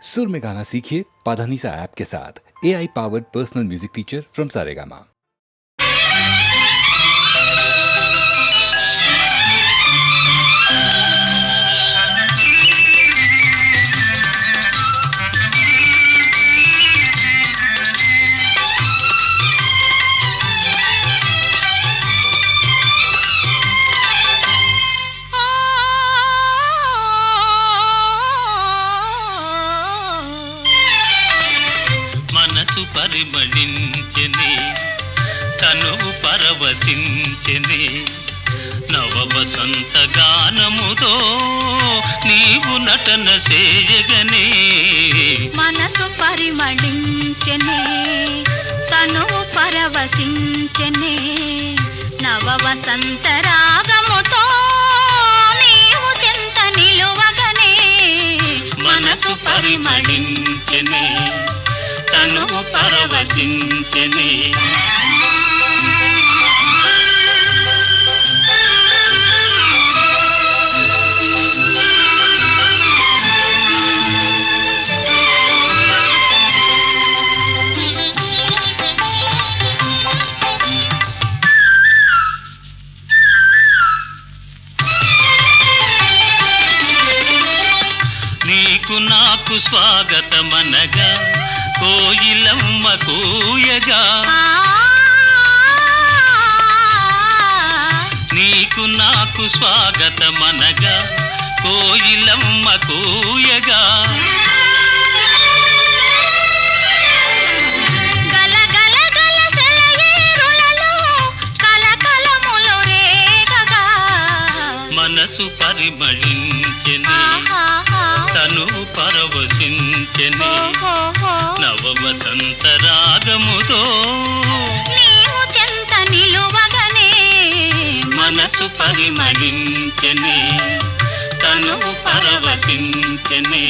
सुर में गाना सीखिए पाधानीसा ऐप के साथ। AI powered personal music teacher from Saregama. మనసు పరిమళించెనే తనువు పరవశించెనే నవ వసంత గానముతో నీవు నటన చేయగనే మనసు పరిమళించెనే తనువు పరవశించెనే నవ వసంత రాగముతో నీవు చెంత నిలువగనే మనసు పరిమళించెనే తనువు పరవశించెనే నీకు నాకు స్వాగతమనగా కోయిలమ్మ కూయగా నీకు నాకు స్వాగతమనగా కోయిలమ్మ కూయగా గల గల గల సెలయేరులలో కలకలములు రేగగా మనసు పరిమళించెనే తను పరవశించెనే నవ వసంత రాగముతో నీవు చెంత నిలువగనే మనసు పరిమళించెనే తను పరవశించెనే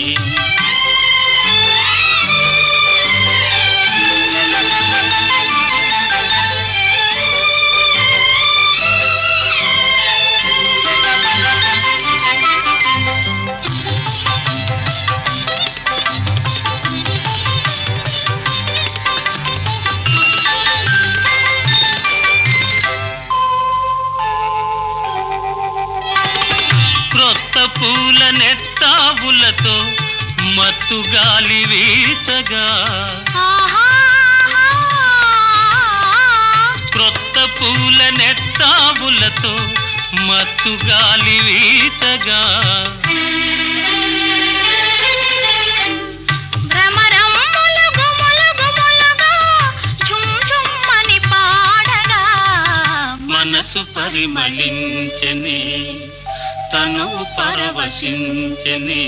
క్రొత్త పూల నెత్తావులతో మత్తు గాలి వీచగా క్రొత్త పూల నెత్తావులతో మత్తు గాలి వీచగా భ్రమరమ్ములు గుములు గుములుగా ఝుమ్ ఝుమ్మని పాడగా మనసు పరిమళించెనే తను పరవశించెనే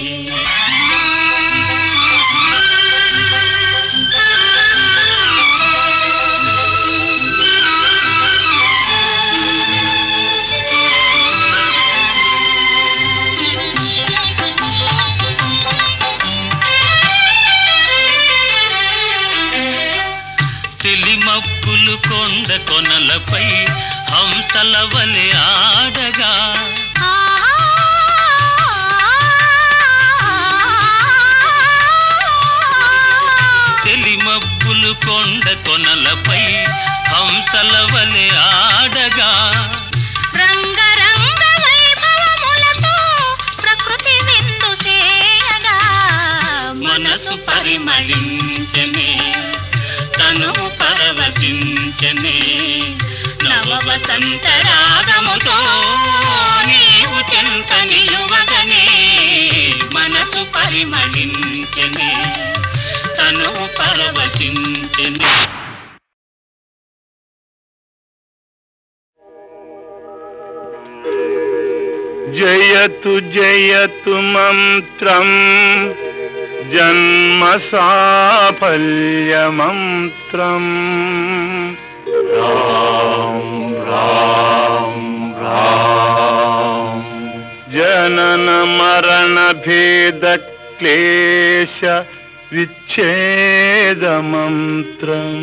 తెలిమప్పులు కొండ కొనలపై హంసల వలె ఆడగా తెలిమప్పులు కొండ కొనలపై హంసల వలె ఆడగా రంగరంగ వైభవములతో ప్రకృతి విందు చేయగా మనసు పరిమళించెనే తను పరవశించెనే నవ వసంత రాగముతో నీవు చెంత నిలువగనే మనసు పరిమళించెనే తను పరవశించెనే జయతు జయతు మంత్రం జన్మ సాఫల్య మంత్రం రాం రాం రాం జనన మరణ భేద క్లేశ విచ్ఛేద మంత్రం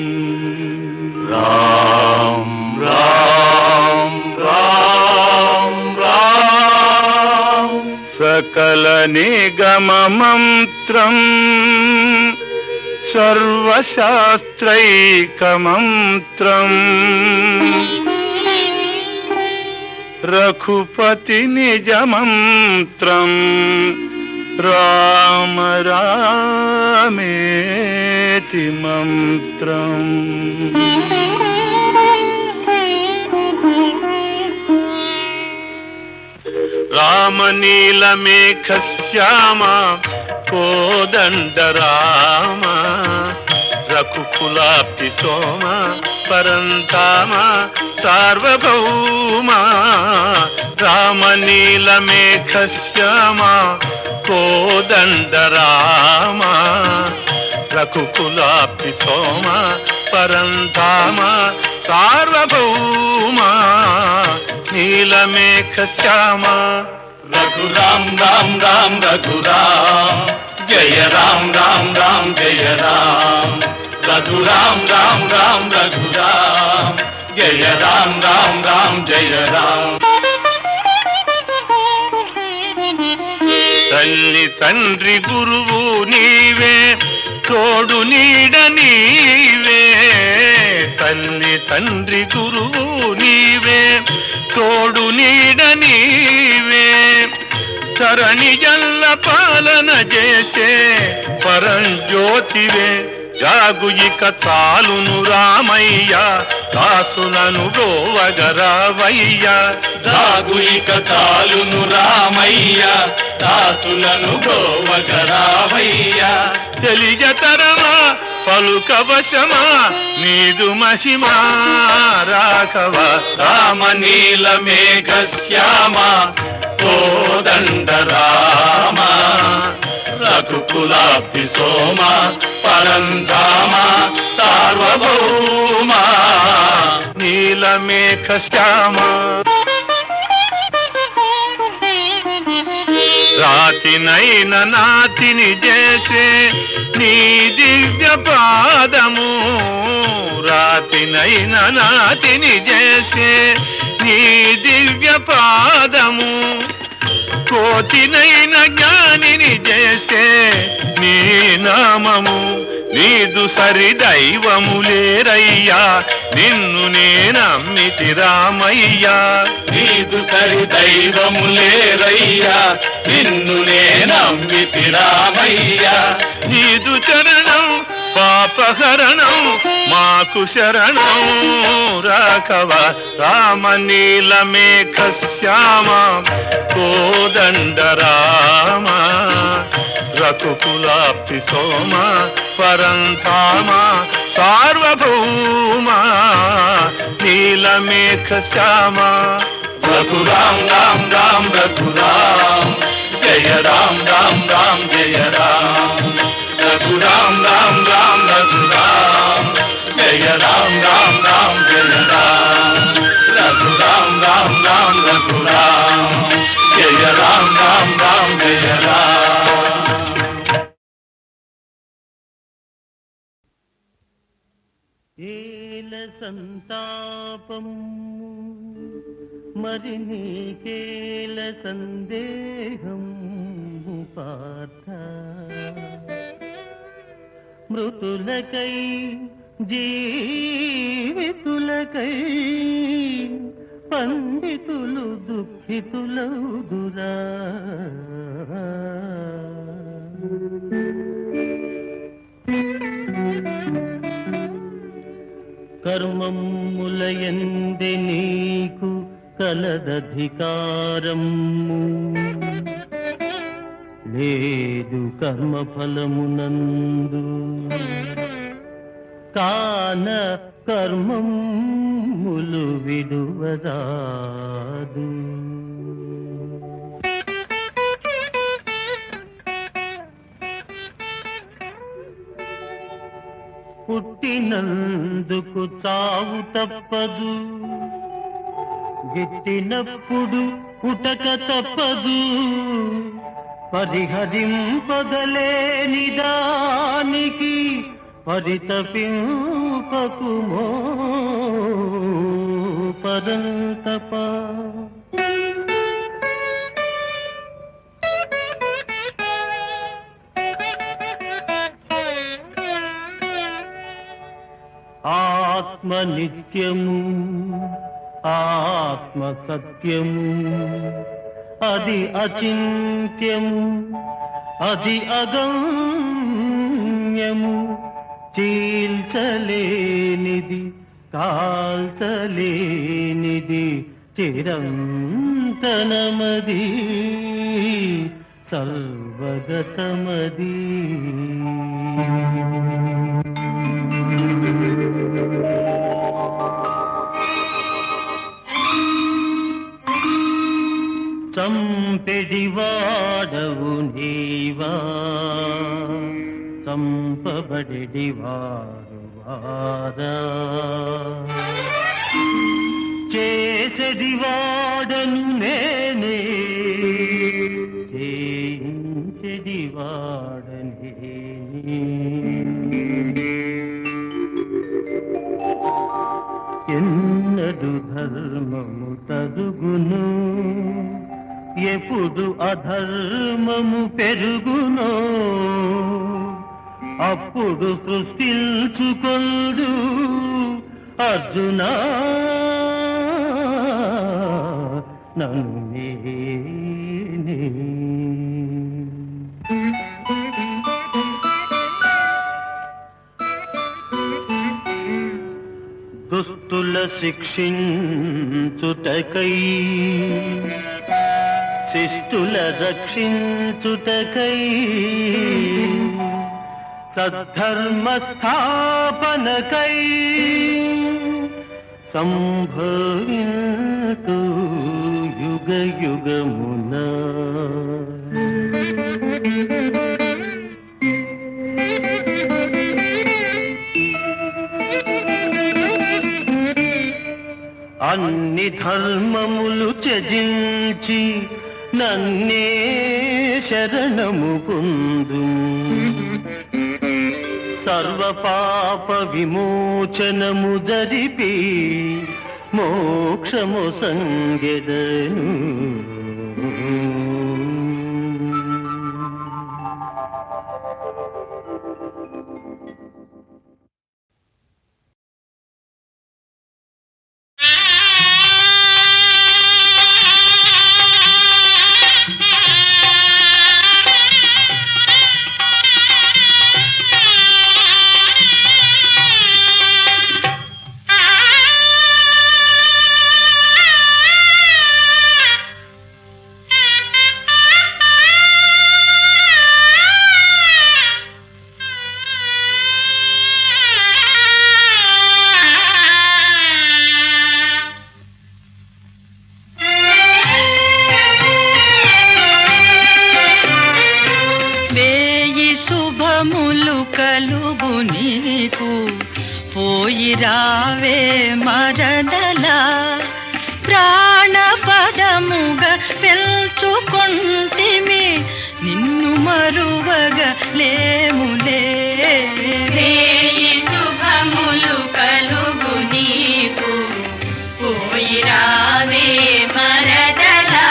రాం రాం రాం రాం सकल निगम मंत्र మంత్రం సర్వశాస్త్రైకమంత్రం రఘుపతి నిజమంత్రం రామ రామేతి మంత్రం. రామనీలమేఘశ్యామ కోదండ రామ రఘుకులాప్తి సోమ పరంతామ సార్వభౌమ. రామనీలమేఘశ్యామ కోదండ రామ రఘుకులాప్తి సోమ పరంతామ సార్వభౌమ. నీలమేఘ శ్యామ రఘురామ్ రామ్ రామ్ రఘురామ్ జయ రామ్ రామ్ రామ్ జయ రామ్. రఘురామ్ రామ్ రామ్ రఘురామ్ జయ రామ్ రామ్ రామ్ జయ రామ్. తల్లి తండ్రి గురువు నీవే తోడు నీడ నీవే. తల్లి తండ్రి గురువు నీవే తోడు నీడ నీవే. చరణి జల్ల పాలన చేసే పరంజ్యోతివే. జాగు ఇక చాలును రామయ్య దాసులను గోవగరావయ్య. జాగు ఇక చాలును రామయ్య దాసులను గోవగరావయ్య. తెలియతరమా పలుకవశమా నీదు మహిమా రాఘవ. రామనీలమేఘ శ్యామ కోదండ రామ రఘుకులాప్తి సోమ పరంధామ సార్వభౌమ. నీలమేఘ శ్యామ రాతినైన నాతిని చేసే నీ దివ్య పాదము. రాతినైన నాతిని చేసే నీ దివ్య పాదము. కోతినైన జ్ఞానిని చేసే నీ నామము. నీదు సరి దైవము లేరయ్యా నిన్ను నేనమ్మితి రామయ్యా. నీదు సరి దైవము లేరయ్యా నిన్ను నేనమ్మితి రామయ్యా. నీదు చరణం పాపహరణం మాకు శరణం రాఘవ. రామనీలమేఘ శ్యామ కోదండ రామ రఘుకులాప్తి సోమ పరంధామ సార్వభౌమ. నీలమేఘ శ్యామ రఘురామ్ రామ్ రామ్ రఘురామ్ జయ రామ్ రామ్ రామ్ జయ రామ్. రఘురామ్ రామ్ రామ్ రఘురామ్ జయ రామ్ రామ్ రామ్ జయ రామ్. రఘురామ్ రామ్ రామ్ రఘురామ్ జయ రామ్ రామ్ రామ్ జయ రామ్. ఏల సంతాపము మరి నీకేల సందేహం పార్థ. మృతులకై జీవితులకై పండితులు దుఃఖితులౌదురా. కర్మములయందే నీకు కలదధికారము. లేదు కర్మఫలమునందు కాన కర్మములు విడువరాదు. పుట్టినందుకు చావు తప్పదు, గిట్టినప్పుడు పుటక తప్పదు. పరిహరింపగలేని దానికి పరితపింపకుమో పరంతప. ఆత్మ నిత్యము ఆత్మ సత్యము అది అచింత్యము అది అగమ్యము చీల్చలేనిది కాల్చలేనిది చిరంతనమది సర్వగతమది. చంపెడివాడవు నీవా చంపబడెడివారు వారా చేసెడివాడను నేనే చేయించెడివాడనే ఎన్నడు ధర్మము తరుగును ఎప్పుడు అధర్మము పెరుగునో అప్పుడు సృష్టించుకొందు అర్జునా నన్ను నేనే. దుస్తుల శిక్షించుటకై శిష్టుల రక్షించుటకై సద్ధర్మ స్థాపనకై సంభవింతు యుగ యుగమున. అన్ని ధర్మములు త్యజించి నన్నే శరణము పొందు సర్వ పాప విమోచనము జరిపి మోక్షము సంగెదను. రావే మరదలా ప్రాణపదముగా పెంచుకొంటిమి నిన్ను మరువగా లేములే. శుభములు కలుగు నీకు పోయి రావే మరదలా.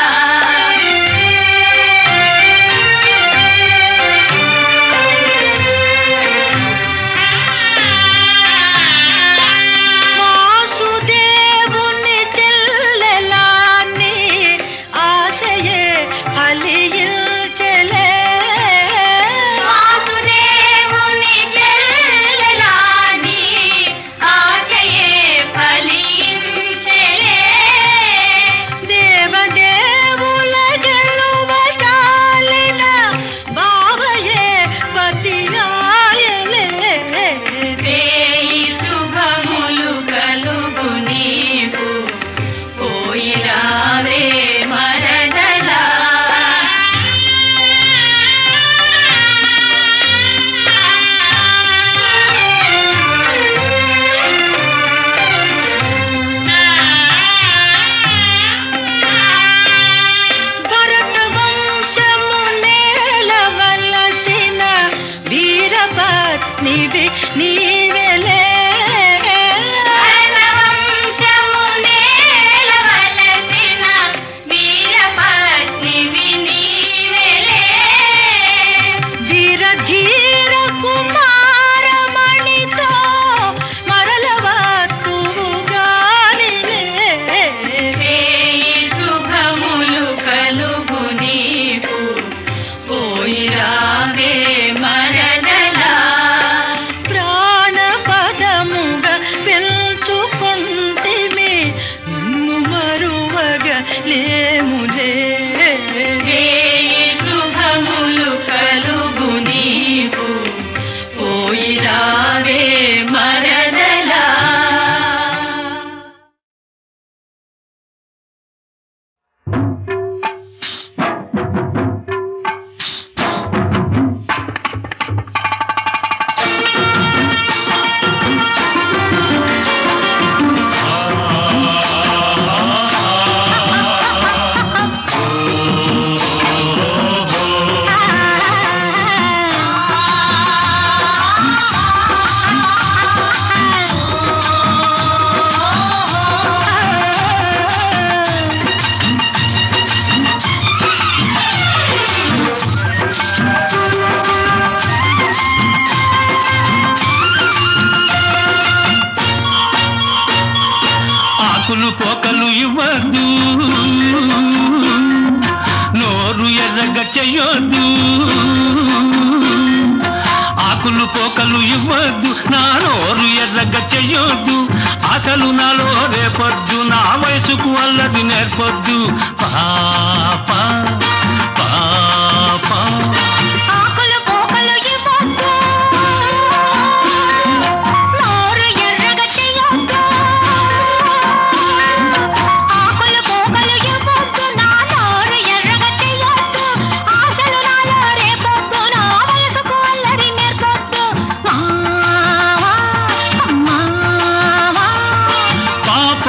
ధీర కుమారమణితో మరలవత్తు చెయ్యొద్దు, ఆకులు పోకలు ఇవ్వద్దు, నా నోరు ఎర్రగా చెయ్యొద్దు, అసలు నాలో రేపొద్దు, నా వయసుకు అల్లది నేర్పొద్దు. పాప పాప ఆకులు పోకలు ఇవ్వొద్దు, నోరు ఎర్రగా చెయ్యొద్దు, ఆకులు పోకలు ఇవ్వొద్దు, నా నోరు ఎర్రగా చెయ్యొద్దు, ఆశలు నాలో రేపొద్దు, నా వయసుకు అల్లరి నేర్పొద్దు. మావా మావా పాప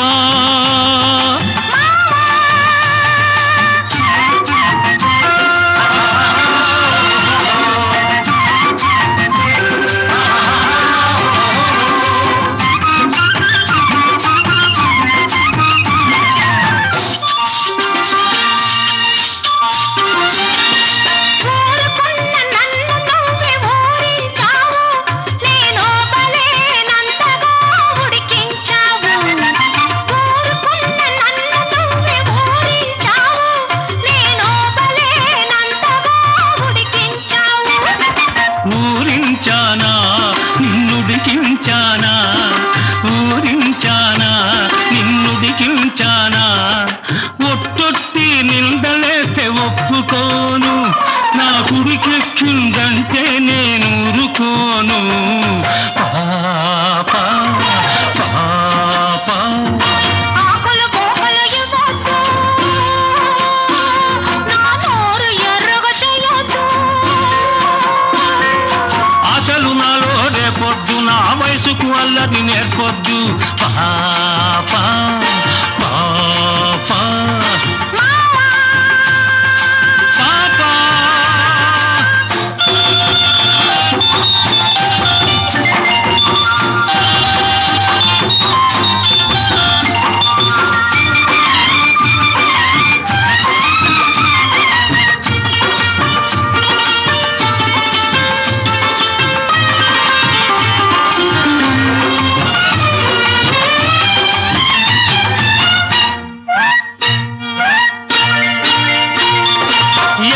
ఊరుకున్న నన్ను నువ్వే ఊరించావు, నేను బలేనంతగా ఉడికించావు. ఊరుకున్న నన్ను నువ్వే ఊరించావు, నేను బలేనంతగా ఉడికించావు. ఊరించానా నిన్నుడికించానా, ఊరించానా నిన్నుడికించానా, ఒట్టొట్టి నిందలేస్తే ఒప్పుకోను, నా కుడికెక్కిందంటే నేను ఊరుకోను. పాప పాప ఆకులు పోకలు ఇవ్వొద్దు, నా నోరు ఎర్రగా చెయ్యొద్దు, అసలు నాలో రేపొద్దు, నా వయసుకు అల్లది నేర్పొద్దు. పాప పాప మావా పాప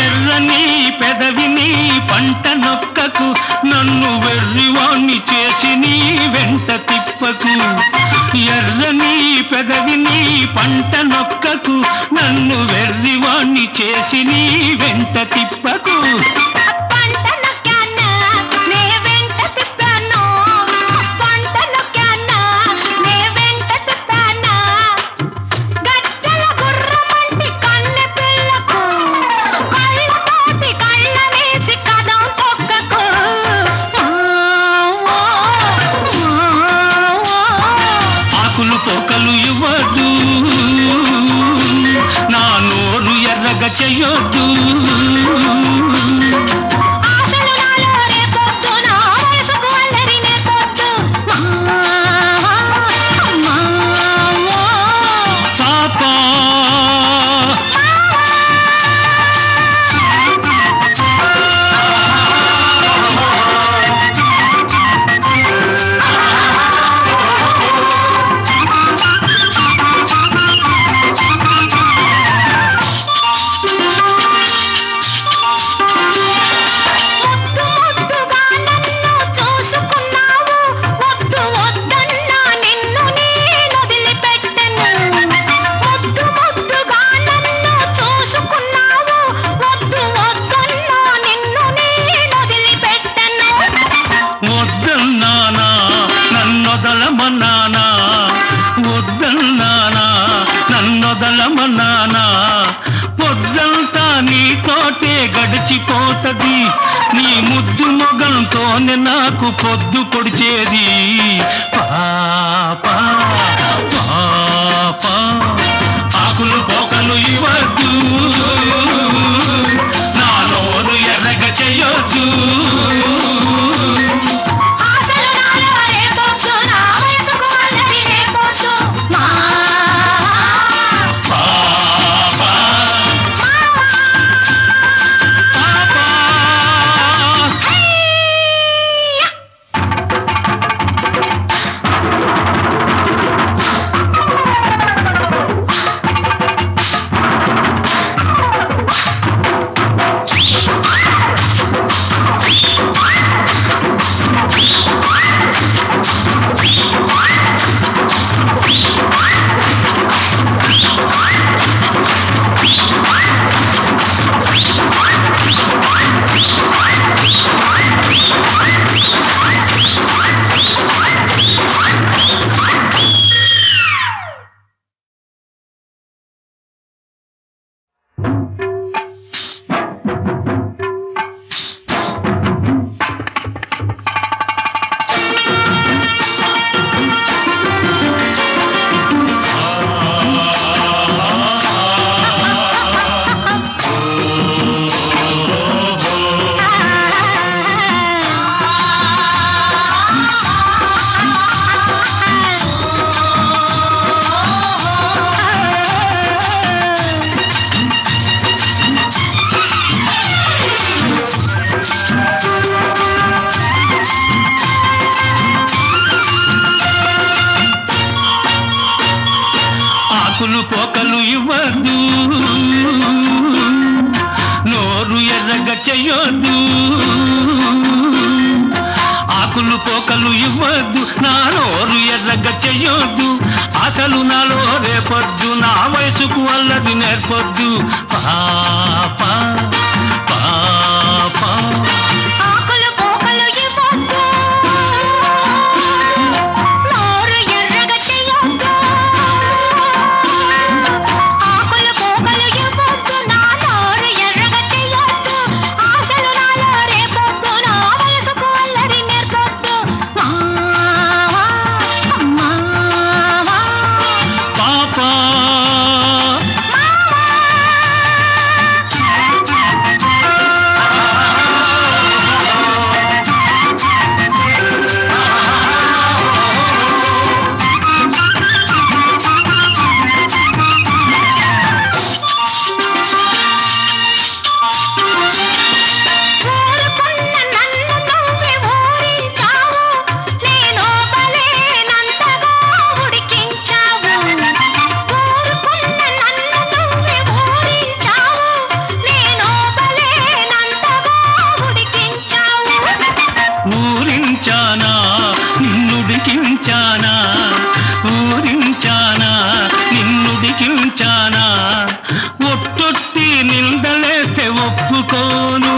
ఎర్రని పెదవిని పంట నొక్కకు, నన్ను వెర్రివాణ్ణి చేసి నీ వెంట తిప్పకు. ఎర్రని పెదవిని పంట నొక్కకు, నన్ను వెర్రివాణ్ణి చేసి నీ వెంట తిప్పకు. పంట నొక్కానా నే వెంట తిప్పాను, పంట నొక్కానా నే వెంట తిప్పానా, గజ్జల గుర్రమంటి కన్నె పిల్లకు, కళ్ళతోటి కళ్ళ వేసి కదం తొక్కకు. ఆకులు పోకలు ఇవ్వద్దు, నా నోరు ఎర్రగా చెయ్యొద్దు, ఆశలు నాలో రేపొద్దు, నా వయసుకు అల్లరి నేర్పొద్దు. మావా మావా పాప ముద్దుగా నన్ను చూసుకున్నావు, వద్దు వద్దన్నా నిన్ను నేను వదిలిపెట్టను. ముద్దుగా నన్ను చూసుకున్నావు, వద్దు వద్దన్నా నిన్ను నేను వదిలిపెట్టను. వద్దన్నానా నన్నొదలమన్నానా, వద్దన్నానా నన్నొదలమన్నానా, పొద్దంతా నీతోటే గడిచిపోతది, నీ ముద్దు మొగంతోనే నాకు పొద్దు పొడిచేది. పాప పాప ఆకులు పోకలు ఇవ్వద్దు, నా నోరు ఎర్రగా చెయ్యొద్దు. ఆశలు నాలో రేపొద్దు, నా వయసుకు అల్లరి నేర్పొద్దు. మావా పాప పాప ఆకులు పోకలు ఇవ్వద్దు, నా నోరు ఎర్రగా చెయ్యొద్దు. అసలు నాలో రేపొద్దు, నా వయసుకు అల్లది నేర్పొద్దు. పాప పాప ఆకులు పోకలు ఇవ్వొద్దు, నోరు ఎర్రగా చెయ్యొద్దు. ఆకులు పోకలు ఇవ్వొద్దు, నా నోరు ఎర్రగా చెయ్యొద్దు. ఆశలు నాలో రేపొద్దు, నా వయసుకు అల్లరి నేర్పొద్దు. మావా మావా పాప ఊరుకున్న నన్ను నువ్వే ఊరించావు, నేను బలేనంతగా ఉడికించావు. ఊరుకున్న నన్ను నువ్వే ఊరించావు, నేను బలేనంతగా ఉడికించావు. ఊరించానా నిన్నుడికించానా, ఊరించానా నిన్నుడికించానా. ఒట్టొట్టి నిందలేస్తే ఒప్పుకోను,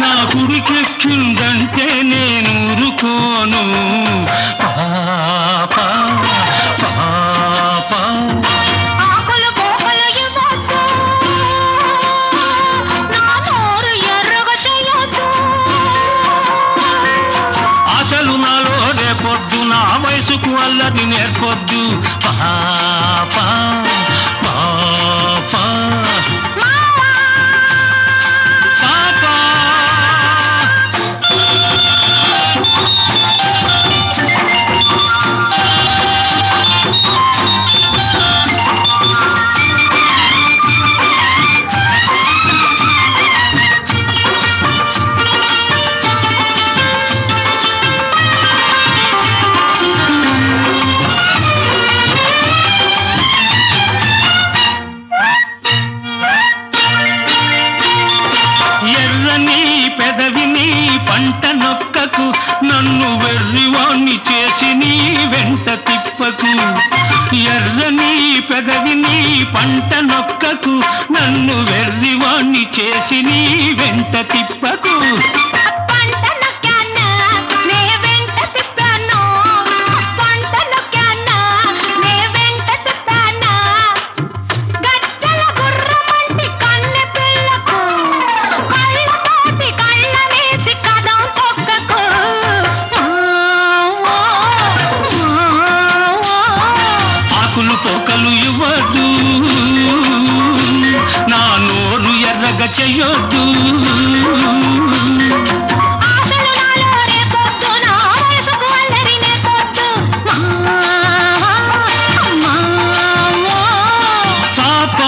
నా కుడికెక్కిందంటే నేను ఊరుకోను. పాప పాప ఆకులు పోకలు ఇవ్వొద్దు, నా నోరు ఎర్రగా చెయ్యొద్దు. అసలు నాలో రేపొద్దు, నా వయసుకు అల్లది నేర్పొద్దు. పాప పాప మావా పాప ఎర్రని పెదవిని పంట నొక్కకు, నన్ను వెర్రివాణ్ణి చేసి నీ వెంట తిప్పకు. ఎర్రని పెదవిని పంట నొక్కకు, నన్ను వెర్రివాణ్ణి చేసి నీ వెంట తిప్పకు. పంట నొక్కానా, నే వెంట తిప్పాను. పంట నొక్కానా, నే వెంట తిప్పానా. గజ్జల గుర్రమంటి కన్నె పిల్లకు, కళ్ళతోటి కళ్ళ వేసి కదం తొక్కకు. ఆకులు పోకలు ఇవ్వద్దు, నా నోరు ఎర్రగా చెయ్యొద్దు. ఆశలు నాలో రేపొద్దు, నా వయసుకు అల్లరి నేర్పొద్దు. మావా మావా పాప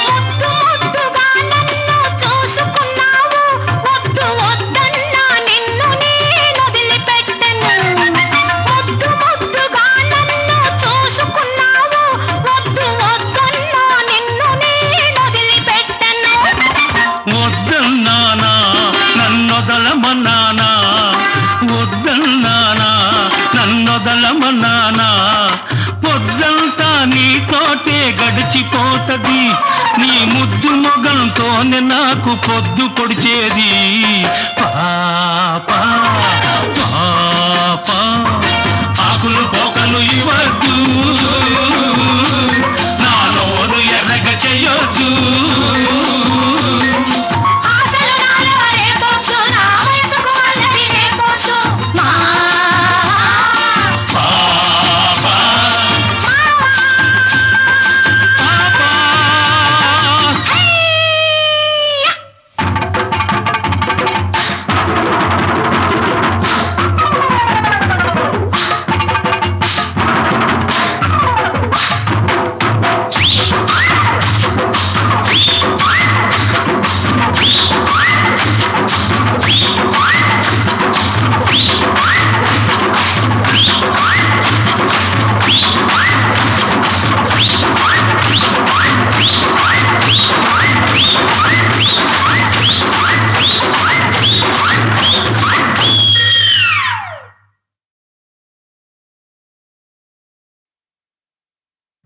ముద్దుగా నన్ను చూసుకున్నావు, వద్దు వద్దన్నా నిన్ను నేను వదిలిపెట్టను. ముద్దుగా నన్ను చూసుకున్నావు, వద్దు వద్దన్నా నిన్ను నేను వదిలిపెట్టను. వద్దన్నానా నన్నొదలమన్నానా, వద్దన్నానా నన్నొదలమన్నానా. పొద్దంతా నీతోటే గడిచిపోతది, నీ ముద్దు మొగంతోనే నాకు పొద్దు పొడిచేది. పాప పాప ఆకులు పోకలు ఇవ్వద్దు, నా నోరు ఎర్రగా చెయ్యొద్దు. ఆశలు నాలో రేపొద్దు, నా వయసుకు అల్లరి నేర్పొద్దు. మావా పాప పాప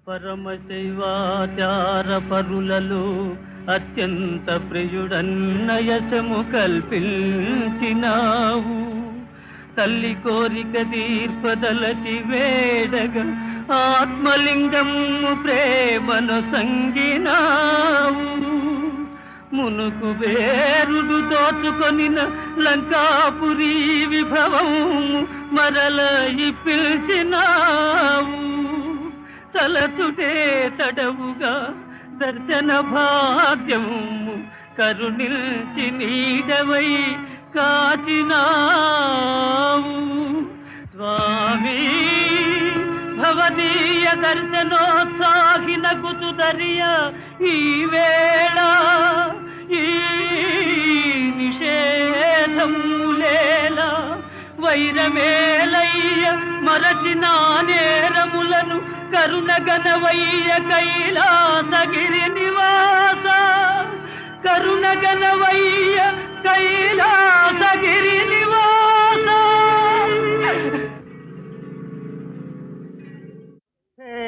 పరమశైవాచార పరులలో అత్యంత ప్రియుడన్నయసము కల్పించినావు. తల్లి కోరిక తీర్పదలచి వేడగా ఆత్మలింగము ప్రేమను సంగినావు. మునుకు వేరుడు దోచుకొనిన లంకాపురి విభవము మరల పిలిచినావు. తలచుటే తడవుగా దర్శన భాగ్యము కరుణించి నీడవై కాచినావు. స్వామి భవదీయ దర్శనోత్సాహిన కుతుదరియ ఈ వేళ ఈ నిషేధములేల వైరమేలయ్య మరచిన నేరములను కరుణగనవయ్య కైలాసగిరి నివాస. కరుణగనవయ్య కైలాసగిరి నివాస. హే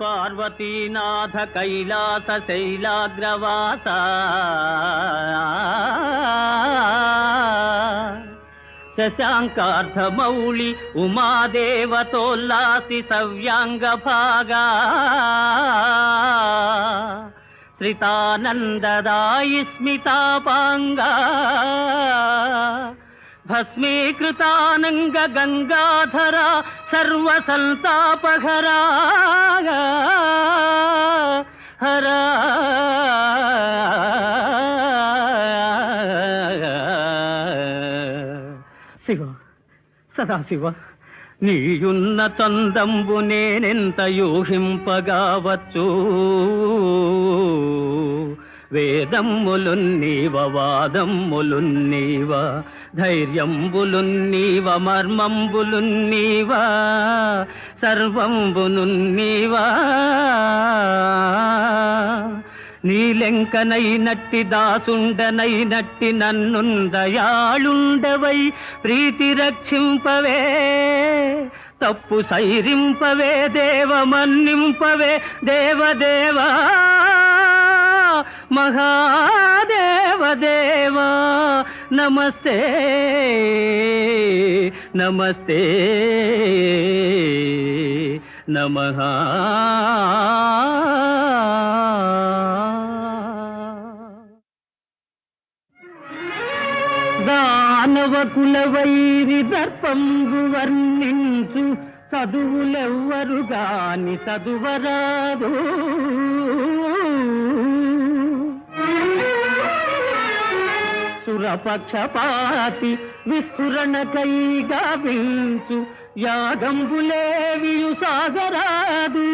పార్వతీనాథ కైలాస శైలాగ్రవాస, శశాంకార్ధమౌళి ఉమాదేవతోల్లాసి సవ్యాంగ భాగా, శ్రితానందదాయి స్మితాపాంగా, భస్మీకృతానంగ గంగాధర సర్వసంతాపహరా హరా. శివ సదాశివ, నీయున్న చందంబు నేనెంత యూహింపగావచ్చు. వేదమ్ములున్నీవ వాదమ్ములున్నీవ, ధైర్యంబులున్నీవ మర్మంబులున్నీవ, సర్వంబునున్నీవ. నీలెంకనైనట్టి దాసుండనైనట్టి నన్నుందయాళుండవై ప్రీతి రక్షింపవే. తప్పు సైరింపవే దేవ మన్నింపవే దేవదేవా మహాదేవదేవా. నమస్తే నమస్తే నమః. దానవ కుల వైరి దర్పంబు వర్ణించు చదువులెవ్వరు గాని చదువరాదు. సురపక్షపాతి విస్ఫురణకై గావించు యాగంబులేవియు సాగరాదు.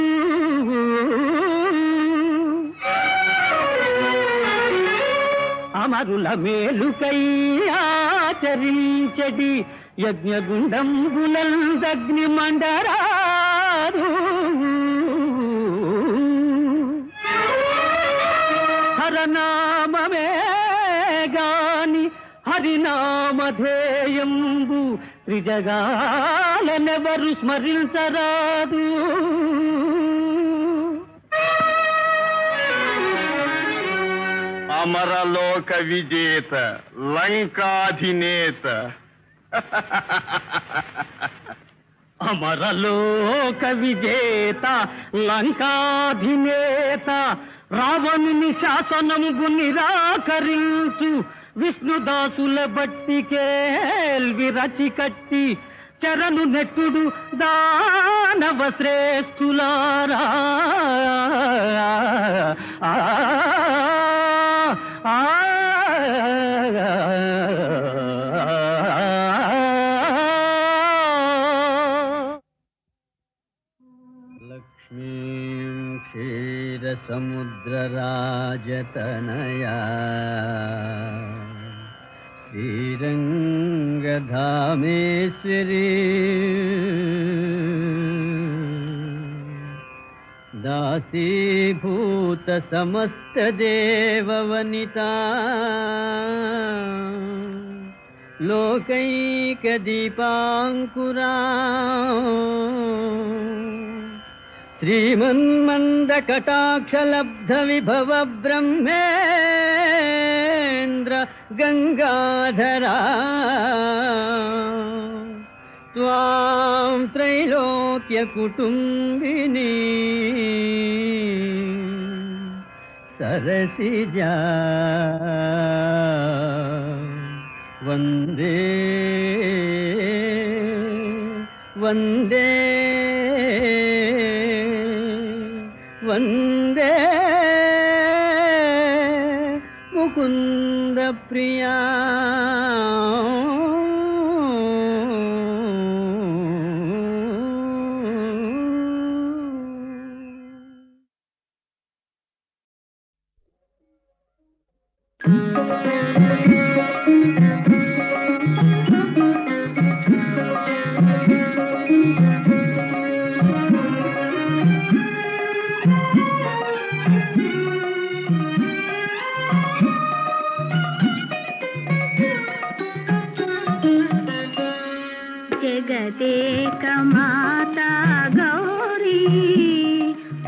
అమరుల మేలుకై ఆచరించడి యజ్ఞగుండంబులందగ్ని మండరాదు. హరనామమే గాని హరినామధేయంబు త్రిజగాలనెవరు స్మరించరాదు. అమరలోక విజేత లంకాధినేత. అమరలోక విజేత లంకాధినేత, రావణుని శాసనము నిరాకరించు విష్ణుదాసుల బట్టి కేల్వి రచి కట్టి చరణు నెట్టుడు దానవ శ్రేష్ఠులారా. లక్ష్మీం క్షీరసముద్రరాజతనయా శ్రీరంగధామేశ్వరీ దాసీభూత సమస్త దేవవనితా లోకైక దీపాంకురా శ్రీమన్మందకటాక్షలబ్ధ విభవ బ్రహ్మేంద్ర గంగాధరా త్వాం త్రైలోక్య కుటుంబిని సరసిజా వందే వందే వందే ముకుంద ప్రియా జగదేక మాతా గౌరీ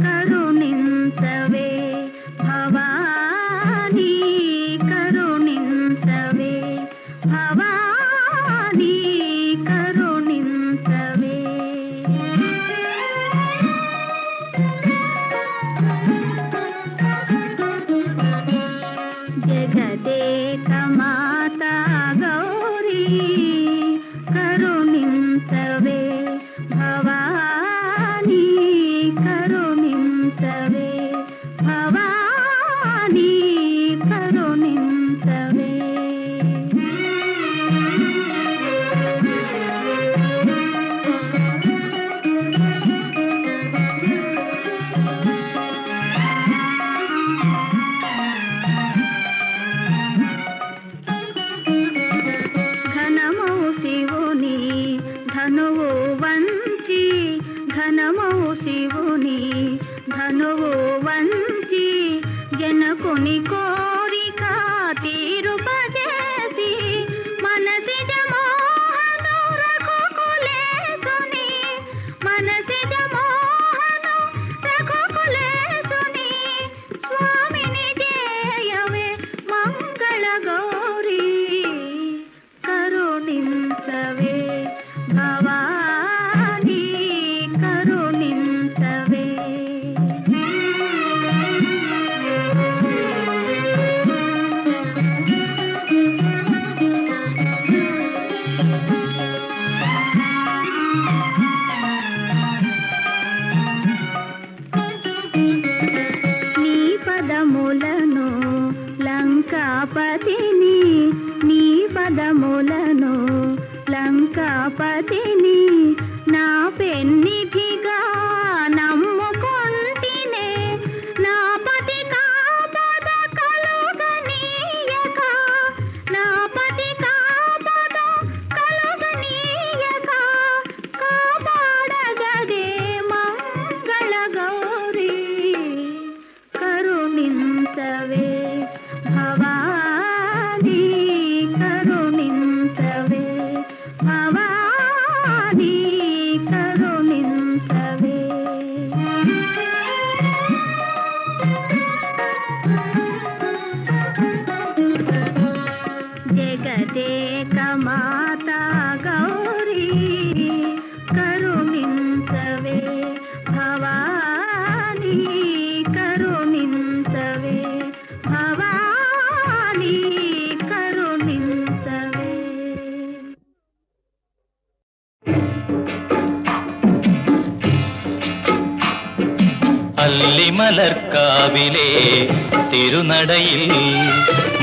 కరుణించవే భవానీ కరుణించవే భవానీ కరుణించవే జగదేక మాతా గౌరీ కరుణించవే భవానీ కరుణించవే భవానీ కరుణించవే ఘనమౌ శివుని ధనువు వంచి ఘనమౌ శివుని ధనువు వంచి జనకుని కోరిక తీరుపజేసి మనసిజ మోహను రఘుకులేసుని మనసిజ మోహను రఘుకులేసుని స్వామిని జయవే మంగళ గౌరీ కరుణించవే భవానీ కరుణించవే నీ పదములను లంకాపతిని నీ పదములను లంకాపతిని నా పెన్నిధిగా నమ్ముకొంటినే నా పతి కాపద కలుగనీయక నా పతి కాపద కలుగనీయక కాపాడగదే మంగళ గౌరీ కరుణించవే భవానీ కరుణించవే భవానీ కరుణించవే జగదేక మాతా గౌరీ కరుణించవే భవానీ కరుణించవే భవానీ కరుణించవే அல்லிமலர்காவிலே திருநடையில்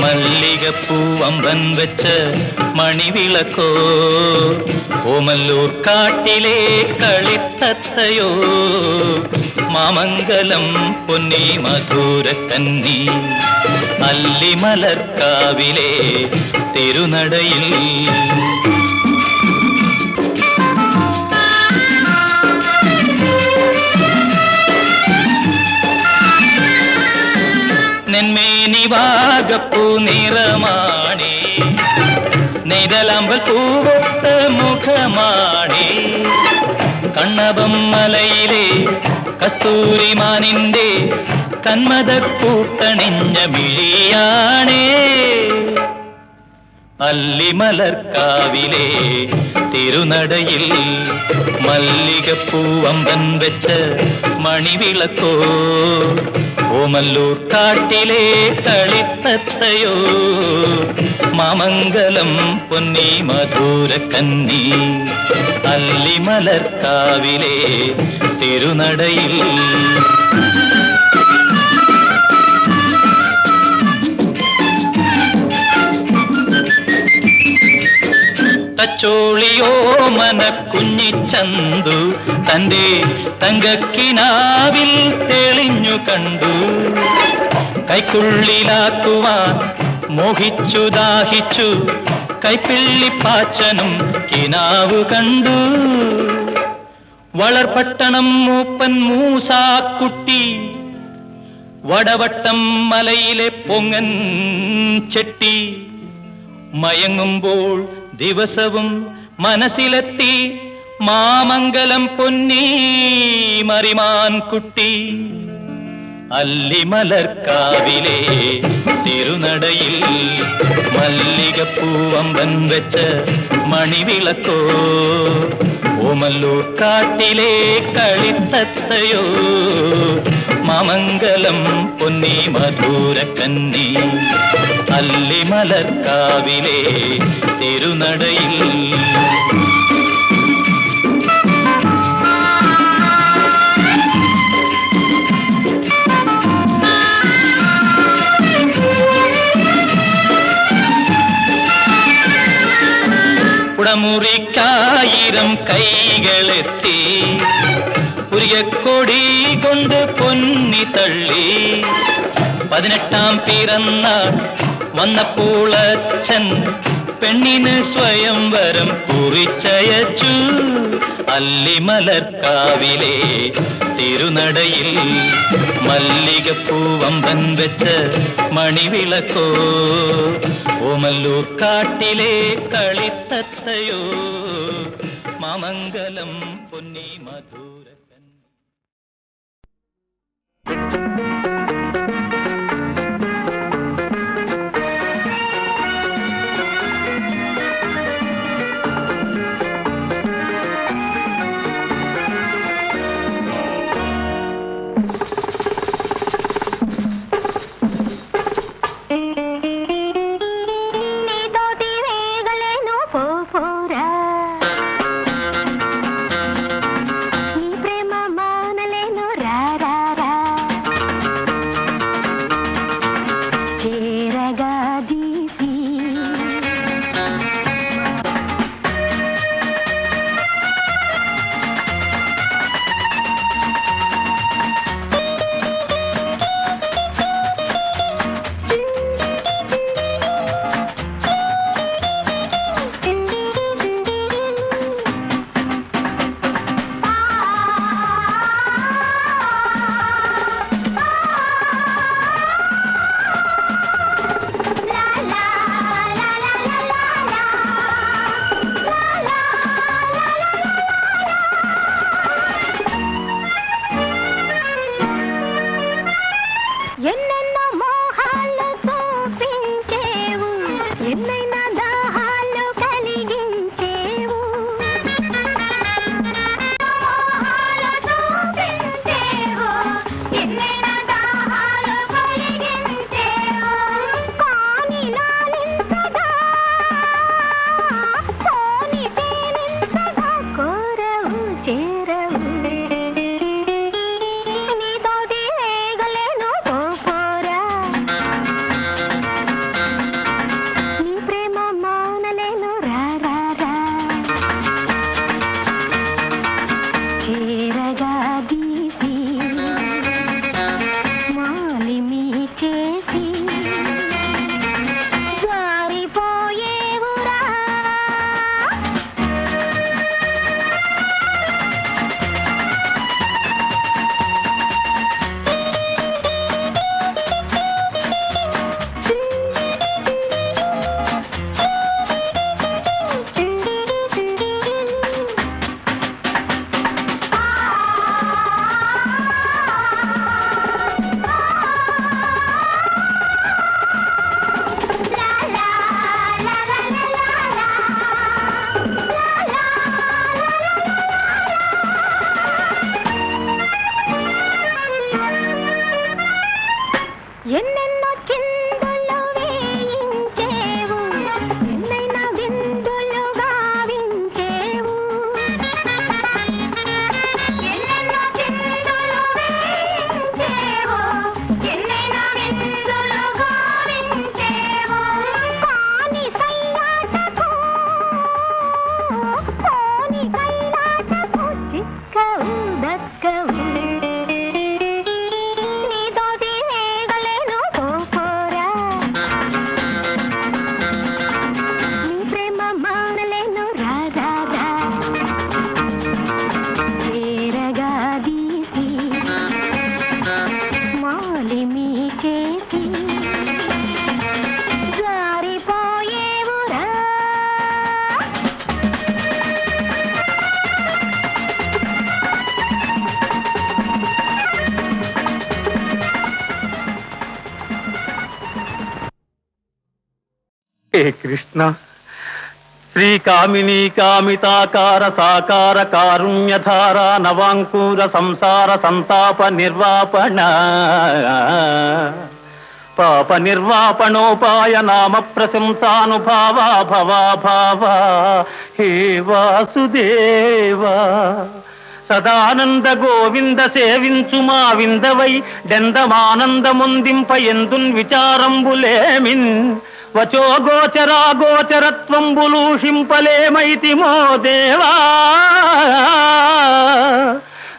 மல்லிகைப்பூ அம்பன் வச்ச மணிவிளக்கோ ஓமல்லூர் காட்டிலே களித்தத்தையோ மாமங்கலம் பொன்னி மதுர கன்னி அல்லிமலர்காவிலே திருநடையில் നെന്മേനി വാഗപ്പൂ നിറമാണേ നെയ്തലമ്പൽ പൂവൊത്ത മുഖമാണേ കണ്ണബമ്മലയിലെ കസ്തൂരിമാനിന്റെ കന്മദക്കൂട്ടണിഞ്ഞ മിഴിയാണേ അല്ലിമലർക്കാവിലെ തിരുനടയിൽ മല്ലികപ്പൂവമ്പൻ വെച്ച മണിവിളക്കോ ഓമല്ലൂർ കാട്ടിലെ കളിത്തത്തയോ മാമംഗലം പൊന്നി മധുരക്കന്നി അല്ലിമലർക്കാവിലെ തിരുനടയിൽ തച്ചോളിയോ മനക്കുഞ്ഞിച്ചന്തു തന്റെ തങ്കക്കിനാവിൽ തെളിഞ്ഞു കണ്ടു കൈക്കുള്ളിലാക്കുവാൻ മോഹിച്ചു ദാഹിച്ചു കൈപ്പിള്ളിപ്പാച്ചനും കിനാവു കണ്ടു വളർപട്ടണം മൂപ്പൻ മൂസാക്കുട്ടി വടവട്ടം മലയിലെ പൊങ്ങൻ ചെട്ടി മയങ്ങുമ്പോൾ ദിവസവും മനസ്സിലെത്തി മാമംഗലം പൊന്നി മറിമാൻ കുട്ടി അല്ലിമലർക്കാവിലെ തിരുനടയിൽ മല്ലികപ്പൂവമ്പൻ വെച്ച മണിവിളക്കോ ഓമല്ലൂർ കാട്ടിലെ കളിത്തത്തയോ മാമംഗലം പൊന്നി മധുരക്കന്നി അല്ലിമലർക്കാവിലെ തിരുനടയിൽ കുടമുറിക്കായിരം കൈകളെത്തി പുരിയക്കൊടി കൊണ്ട് പൊന്നി തള്ളി 18-ാം പിറന്നാൾ വന്നപ്പോളച്ഛൻ പെണ്ണിന് സ്വയംവരം കുറിച്ചയച്ചു അല്ലിമലർക്കാവിലെ തിരുനടയിൽ മല്ലികപ്പൂവമ്പൻ വെച്ച മണിവിളക്കോ ഓമല്ലൂർ കാട്ടിലെ കളിത്തത്തയോ മാമംഗലം പൊന്നി മധുരക്കൻ ప్రేమ హే కృష్ణ శ్రీకామినీ కామితాకార సాకార కారుణ్యధార నవాంకూర సంసార సంతాప నిర్వాపణ పాప నిర్వాపణోపాయ నామ ప్రశంసానుభావా భవా భావా హే వాసుదేవా సదానంద గోవింద సేవించు మా విందవై డెందమానందముందింప ఎందున్ విచారంబులేమిన్ వచో గోచరా గోచరత్వంబులూషింపలేమైతిమో దేవా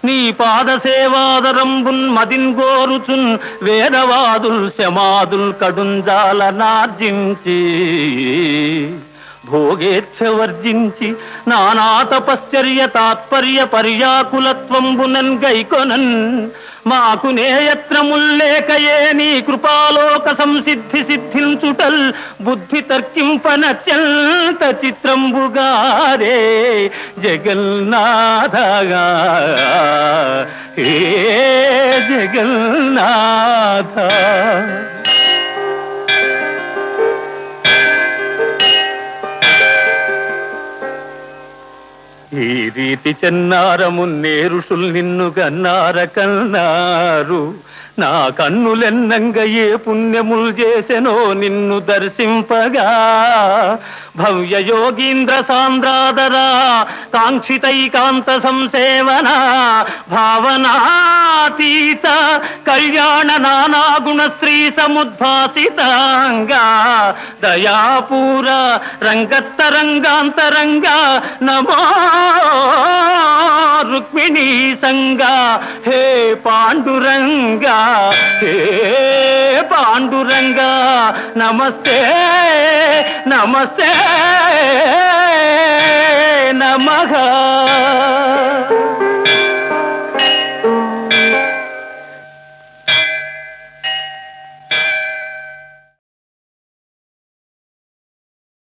నీ పాద సేవాదరంబున్ మదిన్ గోరుచున్ వేదవాదుల్ శమాదుల్ కడుంజాల నార్జించి భోగేచ్ఛ వర్జించి నానా తపశ్చర్య తాత్పర్య పర్యాకులత్వంబునన్ గైకొనన్ మాకు నేయత్రముల్లేకయే నీ కృపాలోక సంసిద్ధి సిద్ధించుటల్ బుద్ధి తర్కింపనత్యంత చిత్రంబుగారే జగన్నాథగా ఏ జగన్నాథ ఈ రీతి చెన్నారమున్నే ఋషుల్ నిన్ను గన్నార కన్నారు నా కన్నులెన్నంగ ఏ పుణ్యముల్ చేసెనో నిన్ను దర్శింపగా భవ్య యోగీంద్ర సాంద్రాదరా కాంక్షితైకాంత సంసేవన భావనాతీత కళ్యాణ నానాగుణ శ్రీ సముద్భాసితాంగా దయాపూర రంగత్తరంగాంతరంగా నమో రుక్మిణీ సంగా హే పాండురంగా హే పాండురంగా నమస్తే నమస్తే నమః